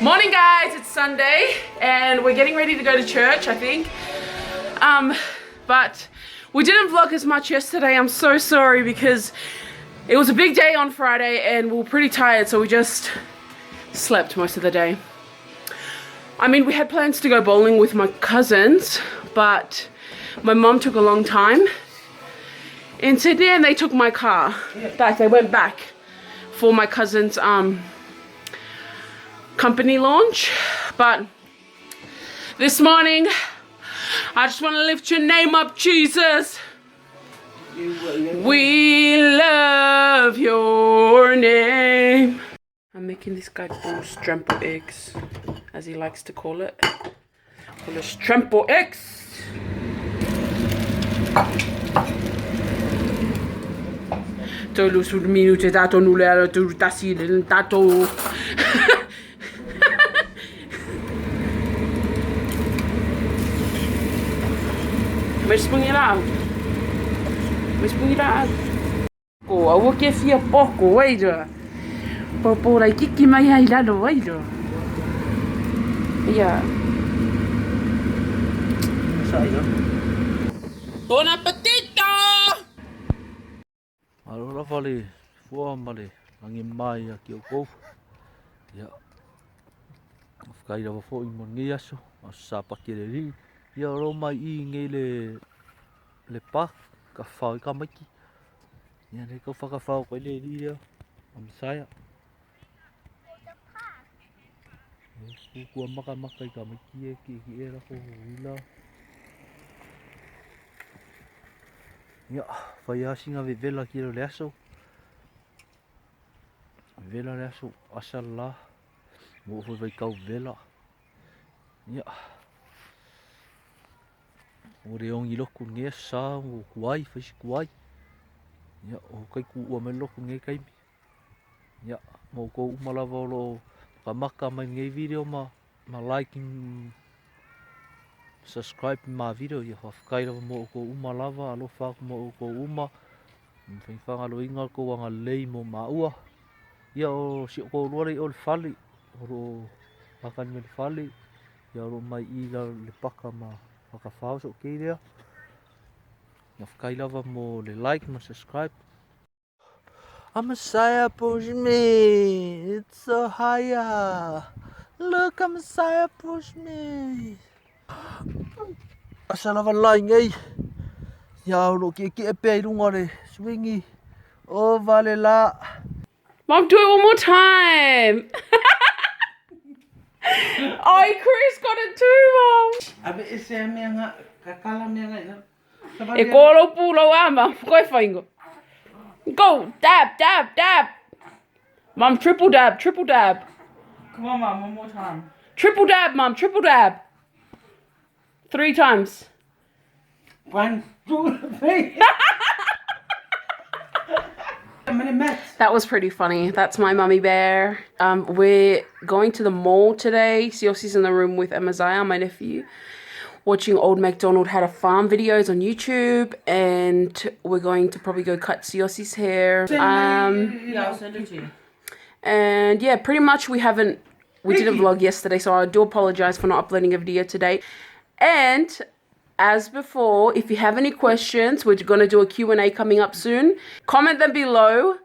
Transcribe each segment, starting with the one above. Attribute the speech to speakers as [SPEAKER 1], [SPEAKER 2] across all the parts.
[SPEAKER 1] Morning guys, it's Sunday and we're getting ready to go to church, I think. But we didn't vlog as much yesterday. I'm so sorry because it was a big day on Friday and we were pretty tired, so we just slept most of the day. I mean, we had plans to go bowling with my cousins, but my mom took a long time in Sydney and they took my car back. They went back for my cousin's company launch. But this morning I just want to lift your name up, Jesus. We love your name. I'm making this guy bowl strampo eggs, as he likes to call it. Call it strampo eggs. Tolu sul minute dato nulla tu tassi dato. Mas punhirá. Mas punhirá. Ko awo ke fia pouco, waida. Popo lai kiki mai ai lado, waida. Yeah. Bon appetito!
[SPEAKER 2] Aloha vale, fua male, angi mai a ki o kou. Ia. Whakai rawa fo I mo ngi aso, a sāpaki le ri. Ia ro mai I ngi le pā, ka whao I ka maiki. Ia ne kau whakawhao koe le ri ia, a misaya. Kua maka I ka maiki e ki e rako wila. Ia, whai asinga ve vela ki le aso. Vela le aso asa la. Mo foi vai kau vela. Ia. O re ongi loku nge sa o kuai, fai kuai. Ia, o kai ku ua me loku nge kaimi. Ia, mo ko umalawa lo kamaka mai nge video ma liking subscribe ma video ia whakaira mo ko umalawa alo whaku mo ko uma. Mwhanga lo inga ko wanga lei mo maua. Ia o si ko luare o le whali. Oro pakani me le whali. Ia oro mai I le paka ma whakawhao so kei rea. Ia whakailawa mo le like ma subscribe. A Messiah push me. It's so higher. Look, a Messiah push me. Asa lava lai ngai. Ia oro ke e pe runga le swingi. O vale la.
[SPEAKER 1] Mom, do it one more time. Oh, Chris got it too, Mom.
[SPEAKER 3] Abe ese mianga kakala mianga ina.
[SPEAKER 1] E kolo pulo ama, koi whaingo. Go, dab, dab, dab. Mom, triple dab, triple dab.
[SPEAKER 3] Come on, Mom, one more time.
[SPEAKER 1] Triple dab, Mom, triple dab. 3 times.
[SPEAKER 3] 1, 2, 3.
[SPEAKER 1] That was pretty funny. That's my mummy bear. We're going to the mall today. Siosi's in the room with Amaziah, my nephew, watching Old MacDonald Had a Farm videos on YouTube, and we're going to probably go cut Siosi's hair.
[SPEAKER 3] Yeah, I'll send it to you.
[SPEAKER 1] And yeah, pretty much we didn't vlog yesterday, so I do apologize for not uploading a video today. And as before, if you have any questions, we're going to do a Q&A coming up soon. Comment them below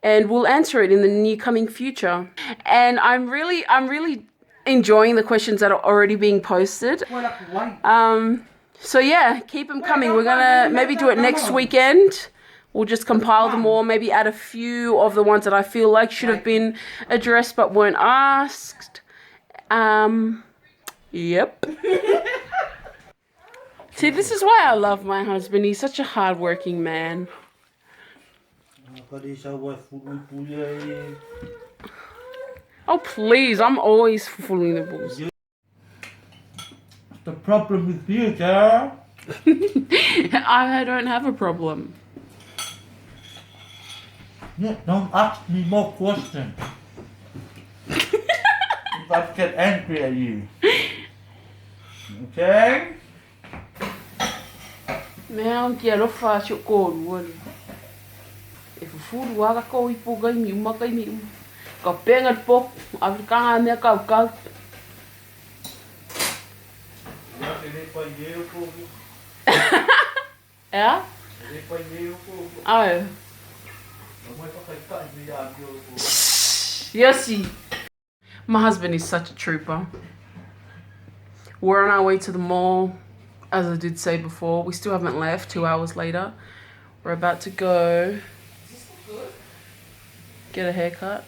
[SPEAKER 1] and we'll answer it in the near coming future. And I'm really enjoying the questions that are already being posted. So yeah, keep them coming. We're going to maybe do it next weekend. We'll just compile them all, maybe add a few of the ones that I feel like should have been addressed but weren't asked. Yep. See, this is why I love my husband. He's such a hard-working man. Oh, please. I'm always fooling the bulls.
[SPEAKER 3] The problem with you, girl?
[SPEAKER 1] I don't have a problem.
[SPEAKER 3] Yeah, don't ask me more questions. If I get angry at you. Okay?
[SPEAKER 1] Mea kia rofa sio kōru anu. E fufu waka ko I po gai mi uma gai mi uma. Ka penga po Afrikanga mea kau. Yeah? Oh. Yossi. My husband is such a trooper. We're on our way to the mall, as I did say before. We still haven't left, 2 hours later. We're about to go get a haircut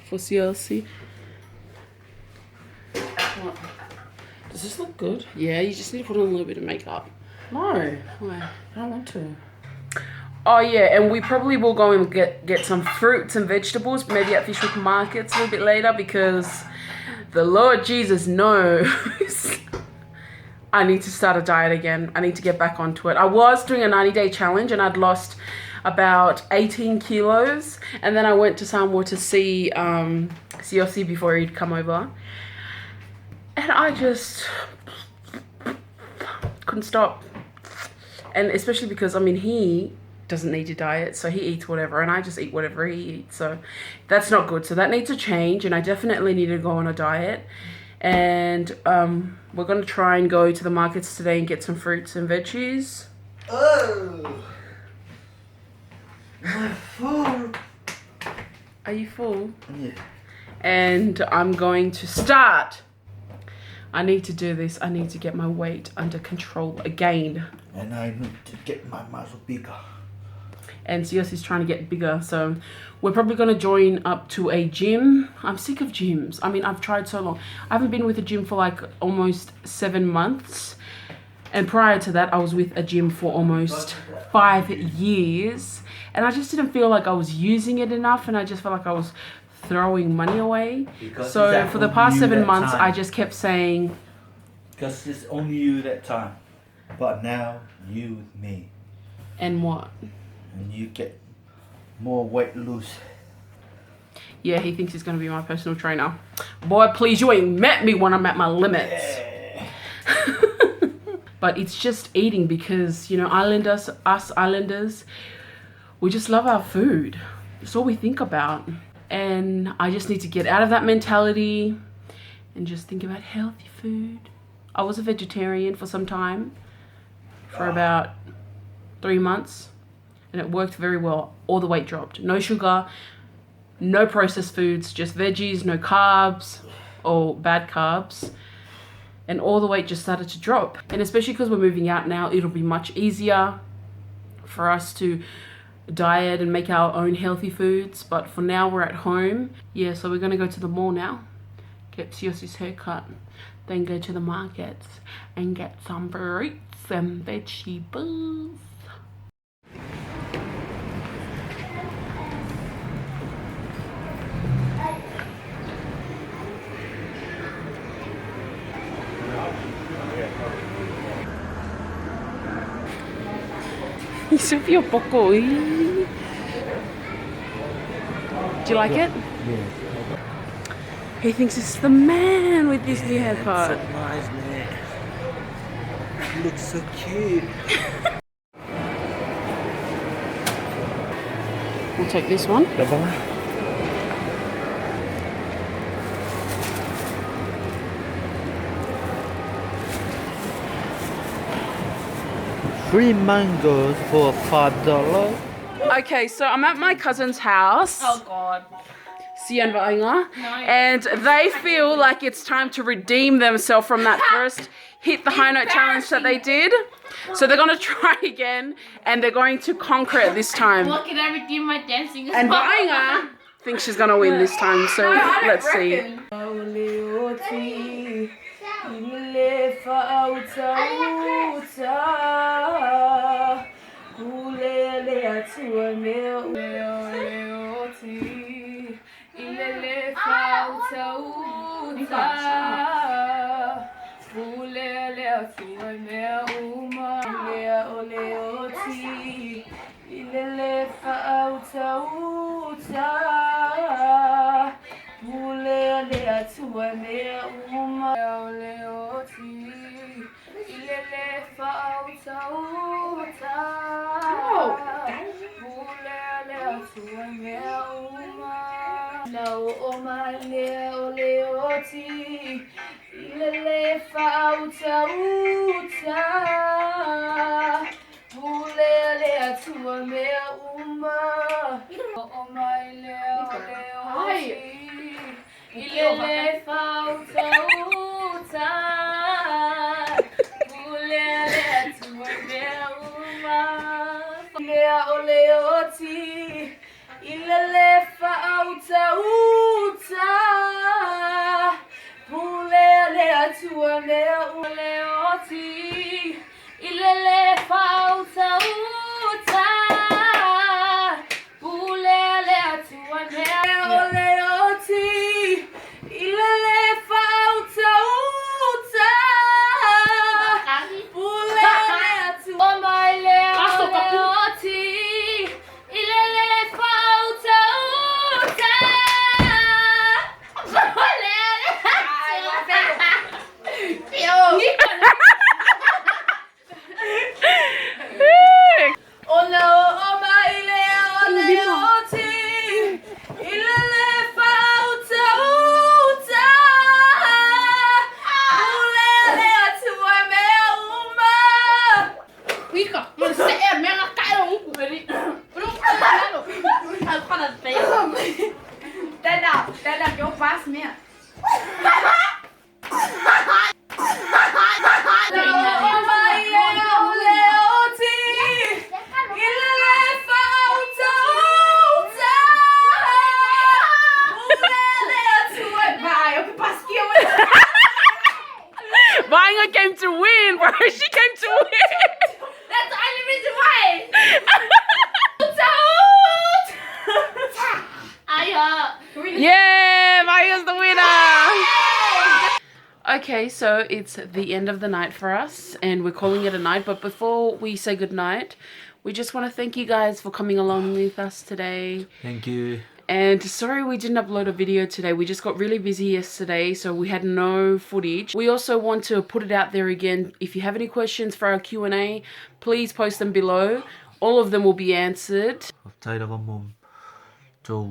[SPEAKER 1] for CLC.
[SPEAKER 3] Does this look good?
[SPEAKER 1] Yeah, you just need to put on a little bit of makeup.
[SPEAKER 3] No,
[SPEAKER 1] Why?
[SPEAKER 3] I don't want to.
[SPEAKER 1] Oh yeah, and we probably will go and get some fruits and vegetables, maybe at Fishhook Markets a little bit later, because the Lord Jesus knows I need to start a diet again. I need to get back onto it. I was doing a 90-day challenge and I'd lost about 18 kilos, and then I went to Samoa to see CLC before he'd come over, and I just couldn't stop. And especially because, I mean, he doesn't need to diet, so he eats whatever, and I just eat whatever he eats, so that's not good. So that needs to change, and I definitely need to go on a diet. And we're going to try and go to the markets today and get some fruits and veggies.
[SPEAKER 3] Oh, my full.
[SPEAKER 1] Are you full?
[SPEAKER 3] Yeah.
[SPEAKER 1] And I'm going to start. I need to do this. I need to get my weight under control again.
[SPEAKER 3] And I need to get my muscle bigger.
[SPEAKER 1] And Sios is trying to get bigger, so we're probably going to join up to a gym. I'm sick of gyms. I mean, I've tried so long. I haven't been with a gym for like almost 7 months, and prior to that I was with a gym for almost 5 years, and I just didn't feel like I was using it enough, and I just felt like I was throwing money away.
[SPEAKER 3] Because
[SPEAKER 1] So for the
[SPEAKER 3] only
[SPEAKER 1] past
[SPEAKER 3] you
[SPEAKER 1] 7
[SPEAKER 3] that
[SPEAKER 1] months
[SPEAKER 3] time.
[SPEAKER 1] I just kept saying,
[SPEAKER 3] Because it's only you that time. But now you with me.
[SPEAKER 1] and what?
[SPEAKER 3] And you get more weight loose.
[SPEAKER 1] Yeah, he thinks he's going to be my personal trainer. Boy, please, you ain't met me when I'm at my limits.
[SPEAKER 3] Yeah.
[SPEAKER 1] But it's just eating, because, you know, us islanders, we just love our food. It's all we think about. And I just need to get out of that mentality and just think about healthy food. I was a vegetarian for some time, for about 3 months, and it worked very well. All the weight dropped. No sugar, no processed foods, just veggies, no carbs or bad carbs. And all the weight just started to drop. And especially because we're moving out now, it'll be much easier for us to diet and make our own healthy foods. But for now, we're at home. Yeah, so we're going to go to the mall now, get Siosi's haircut, then go to the markets and get some fruits and vegetables. Isso viu pouco. Do you like it?
[SPEAKER 3] Yeah.
[SPEAKER 1] He thinks it's the man with this new haircut.
[SPEAKER 3] So nice, man. You look so cute.
[SPEAKER 1] We'll take this one.
[SPEAKER 2] Free mangoes for $5.
[SPEAKER 1] Okay, so I'm at my cousin's house.
[SPEAKER 4] Oh God.
[SPEAKER 1] Sian Vainga, and they feel like it's time to redeem themselves from that first hit the high note challenge that they did. So they're gonna try again, and they're going to conquer it this time.
[SPEAKER 4] What can I redeem my dancing?
[SPEAKER 1] And Vainga thinks she's gonna win this time. So let's see.
[SPEAKER 5] o mai lea o leo ti Ilele fauta uta Pule lea tua mea uma O mai lea o leo ti Ilele fauta uta Pule lea tua mea uma Lea o leo ti Ilele fauta uta Pulele tua mea uleoti Ilele fauta uta Pulele tua mea uleoti Ilele fauta uta Pulele tua mea uleoti Ilele fauta uta Stand up, go past me.
[SPEAKER 1] Vanya came to win, bro. She came to win.
[SPEAKER 5] That's the only reason why.
[SPEAKER 1] Yeah, Vanya's the winner. Okay, so it's the end of the night for us, and we're calling it a night. But before we say goodnight, we just want to thank you guys for coming along with us today.
[SPEAKER 2] Thank you.
[SPEAKER 1] And sorry we didn't upload a video today. We just got really busy yesterday, so we had no footage. We also want to put it out there again. If you have any questions for our Q&A, please post them below. All of them will be answered.
[SPEAKER 2] Haftai rawa mom. So,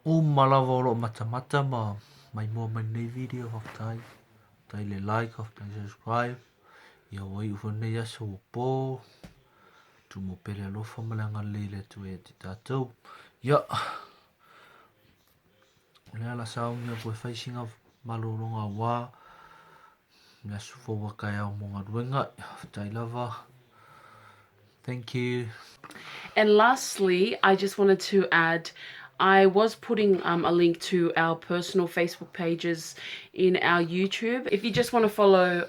[SPEAKER 2] umalawa oro mata ma. Mai mua mai nei video haftai. Tai le like, haftai subscribe. Ia wai ufone ya so po. Tu mo pele alofa malanga leile tu e ti tātou. Ia. Lea la saunga koe whaisinga malolonga wā. Mea sufo wakai au monga ruenga. Haftai lava. Thank you.
[SPEAKER 1] And lastly, I just wanted to add, I was putting a link to our personal Facebook pages in our YouTube. If you just want to follow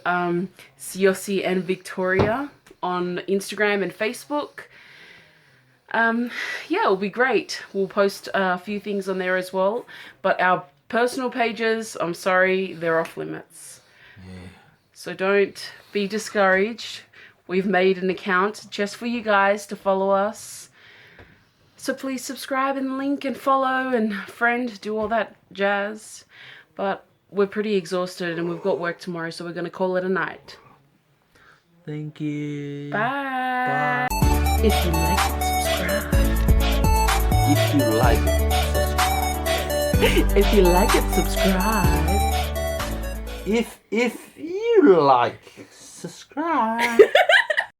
[SPEAKER 1] Siossi and Victoria on Instagram and Facebook, yeah, it'll be great. We'll post a few things on there as well. But our personal pages, I'm sorry, they're off limits.
[SPEAKER 2] Yeah.
[SPEAKER 1] So don't be discouraged. We've made an account just for you guys to follow us. So please subscribe and link and follow and friend, do all that jazz. But we're pretty exhausted and we've got work tomorrow, so we're going to call it a night.
[SPEAKER 2] Thank you.
[SPEAKER 1] Bye. If you like it, subscribe.
[SPEAKER 2] If you like it,
[SPEAKER 1] If you like it, subscribe.
[SPEAKER 2] If you like, subscribe.